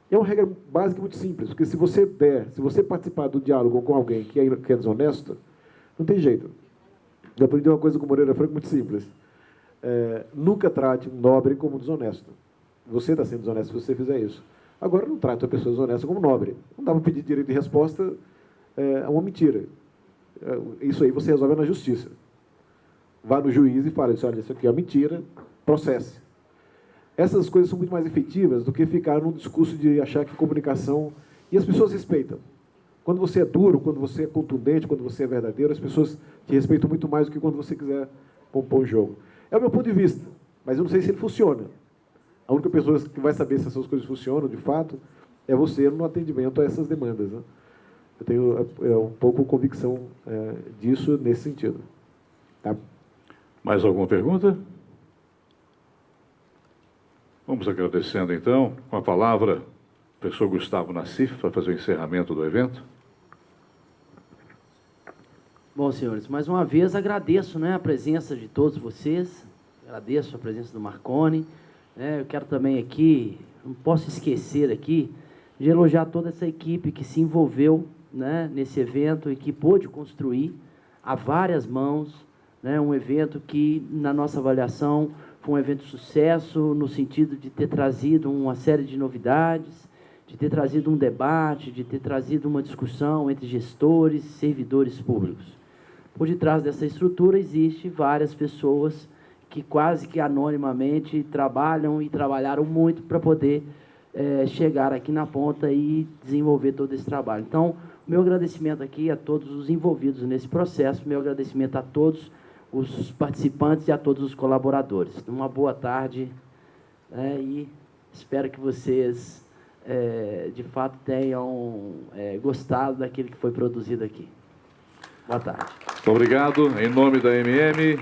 É uma regra básica muito simples, porque se você participar do diálogo com alguém que é desonesto, não tem jeito. Eu aprendi uma coisa com o Moreira Franco muito simples. Nunca trate um nobre como desonesto. Você está sendo desonesto se você fizer isso. Agora, não trate a pessoa desonesta como nobre. Não dá para pedir direito de resposta a uma mentira. Isso aí você resolve na justiça. Vá no juiz e fala, olha, isso aqui é uma mentira, processe. Essas coisas são muito mais efetivas do que ficar num discurso de achar que comunicação... E as pessoas respeitam. Quando você é duro, quando você é contundente, quando você é verdadeiro, as pessoas te respeitam muito mais do que quando você quiser compor um jogo. É o meu ponto de vista, mas eu não sei se ele funciona. A única pessoa que vai saber se essas coisas funcionam, de fato, é você no atendimento a essas demandas. Né? Eu tenho um pouco convicção disso nesse sentido. Tá? Mais alguma pergunta? Vamos agradecendo, então, com a palavra, o professor Gustavo Nassif, para fazer o encerramento do evento. Bom, senhores, mais uma vez agradeço, né, a presença de todos vocês, agradeço a presença do Marconi. Eu quero também aqui, não posso esquecer aqui, de elogiar toda essa equipe que se envolveu, né, nesse evento e que pôde construir a várias mãos, né, um evento que, na nossa avaliação, foi um evento de sucesso, no sentido de ter trazido uma série de novidades, de ter trazido um debate, de ter trazido uma discussão entre gestores e servidores públicos. Por detrás dessa estrutura, existe várias pessoas que quase que anonimamente trabalham e trabalharam muito para poder chegar aqui na ponta e desenvolver todo esse trabalho. Então, meu agradecimento aqui a todos os envolvidos nesse processo, meu agradecimento a todos os participantes e a todos os colaboradores. Uma boa tarde, e espero que vocês, de fato, tenham gostado daquilo que foi produzido aqui. Boa tarde. Muito obrigado. Em nome da MM...